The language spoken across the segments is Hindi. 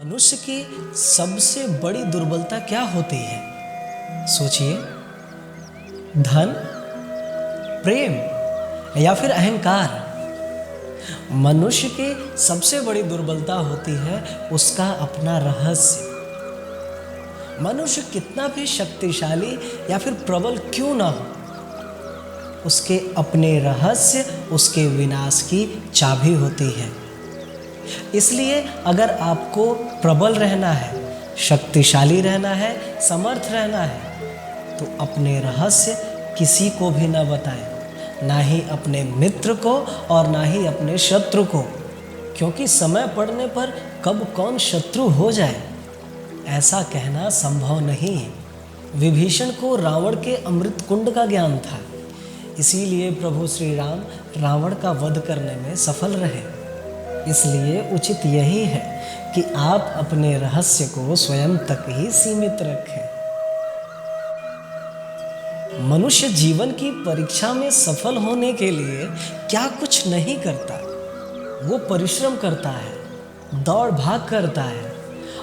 मनुष्य की सबसे बड़ी दुर्बलता क्या होती है? सोचिए। धन, प्रेम या फिर अहंकार? मनुष्य की सबसे बड़ी दुर्बलता होती है उसका अपना रहस्य। मनुष्य कितना भी शक्तिशाली या फिर प्रबल क्यों ना हो, उसके अपने रहस्य उसके विनाश की चाबी होती है। इसलिए अगर आपको प्रबल रहना है, शक्तिशाली रहना है, समर्थ रहना है, तो अपने रहस्य किसी को भी ना बताएं, ना ही अपने मित्र को और ना ही अपने शत्रु को, क्योंकि समय पड़ने पर कब कौन शत्रु हो जाए ऐसा कहना संभव नहीं है। विभीषण को रावण के अमृत कुंड का ज्ञान था, इसीलिए प्रभु श्री राम रावण का वध करने में सफल रहे। इसलिए उचित यही है कि आप अपने रहस्य को स्वयं तक ही सीमित रखें। मनुष्य जीवन की परीक्षा में सफल होने के लिए क्या कुछ नहीं करता। वो परिश्रम करता है, दौड़ भाग करता है,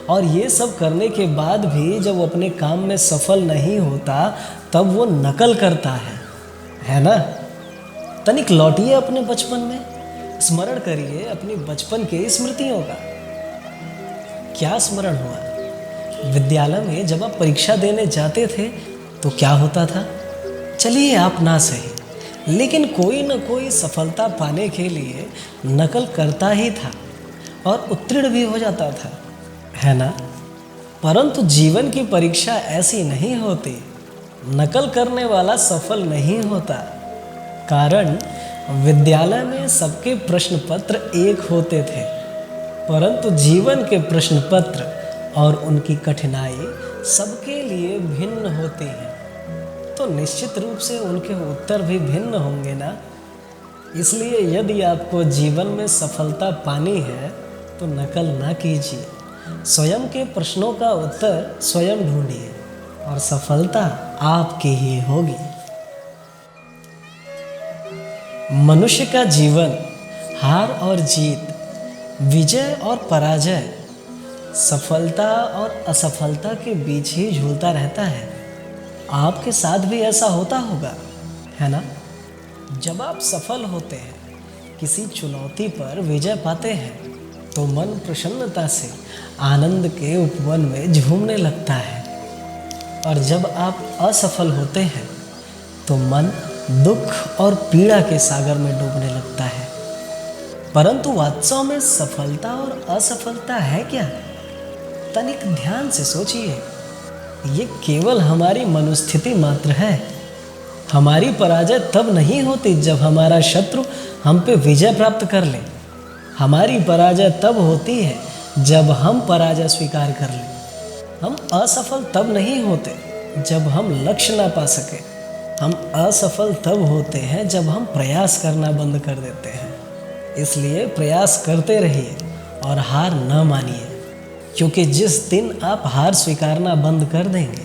और ये सब करने के बाद भी जब वो अपने काम में सफल नहीं होता तब वो नकल करता है ना? तनिक लौटिए अपने बचपन में, स्मरण करिए अपनी बचपन के स्मृतियों का। क्या स्मरण हुआ? विद्यालय में जब आप परीक्षा देने जाते थे तो क्या होता था? चलिए आप ना सही, लेकिन कोई न कोई सफलता पाने के लिए नकल करता ही था और उत्तीर्ण भी हो जाता था, है ना? परंतु जीवन की परीक्षा ऐसी नहीं होती। नकल करने वाला सफल नहीं होता। कारण विद्यालय में सबके प्रश्न पत्र एक होते थे, परंतु जीवन के प्रश्न पत्र और उनकी कठिनाई सबके लिए भिन्न होती है, तो निश्चित रूप से उनके उत्तर भी भिन्न होंगे ना। इसलिए यदि आपको जीवन में सफलता पानी है तो नकल ना कीजिए, स्वयं के प्रश्नों का उत्तर स्वयं ढूंढिए और सफलता आपकी ही होगी। मनुष्य का जीवन हार और जीत, विजय और पराजय, सफलता और असफलता के बीच ही झूलता रहता है। आपके साथ भी ऐसा होता होगा, है ना? जब आप सफल होते हैं, किसी चुनौती पर विजय पाते हैं, तो मन प्रसन्नता से आनंद के उपवन में झूमने लगता है, और जब आप असफल होते हैं तो मन दुख और पीड़ा के सागर में डूबने लगता है। परंतु वास्तव में सफलता और असफलता है क्या? तनिक ध्यान से सोचिए। ये केवल हमारी मनोस्थिति मात्र है। हमारी पराजय तब नहीं होती जब हमारा शत्रु हम पे विजय प्राप्त कर ले। हमारी पराजय तब होती है जब हम पराजय स्वीकार कर लें। हम असफल तब नहीं होते जब हम लक्ष्य ना पा सके। हम असफल तब होते हैं जब हम प्रयास करना बंद कर देते हैं। इसलिए प्रयास करते रहिए और हार न मानिए, क्योंकि जिस दिन आप हार स्वीकारना बंद कर देंगे,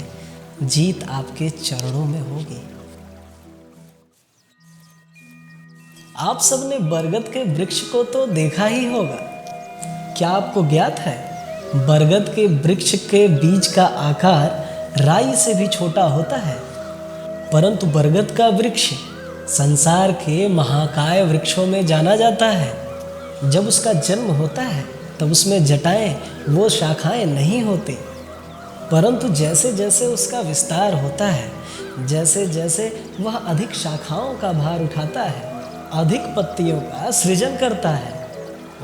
जीत आपके चरणों में होगी। आप सबने बरगद के वृक्ष को तो देखा ही होगा। क्या आपको ज्ञात है, बरगद के वृक्ष के बीज का आकार राई से भी छोटा होता है। परंतु बरगद का वृक्ष संसार के महाकाय वृक्षों में जाना जाता है। जब उसका जन्म होता है तब उसमें जटाएं वो शाखाएं नहीं होती, परंतु जैसे जैसे उसका विस्तार होता है, जैसे जैसे वह अधिक शाखाओं का भार उठाता है, अधिक पत्तियों का सृजन करता है,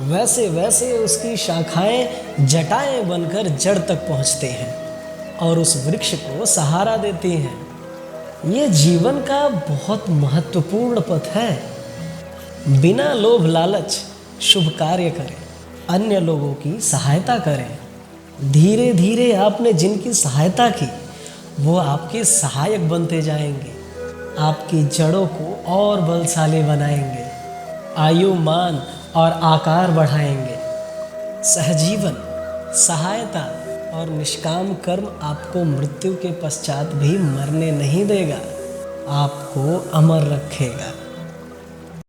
वैसे वैसे उसकी शाखाएं जटाएं बनकर जड़ तक पहुंचते हैं और उस वृक्ष को सहारा देती हैं। ये जीवन का बहुत महत्वपूर्ण पथ है। बिना लोभ लालच शुभ कार्य करें, अन्य लोगों की सहायता करें। धीरे धीरे आपने जिनकी सहायता की वो आपके सहायक बनते जाएंगे, आपकी जड़ों को और बलशाली बनाएंगे, आयु मान और आकार बढ़ाएंगे। सहजीवन, सहायता और निष्काम कर्म आपको मृत्यु के पश्चात भी मरने नहीं देगा, आपको अमर रखेगा।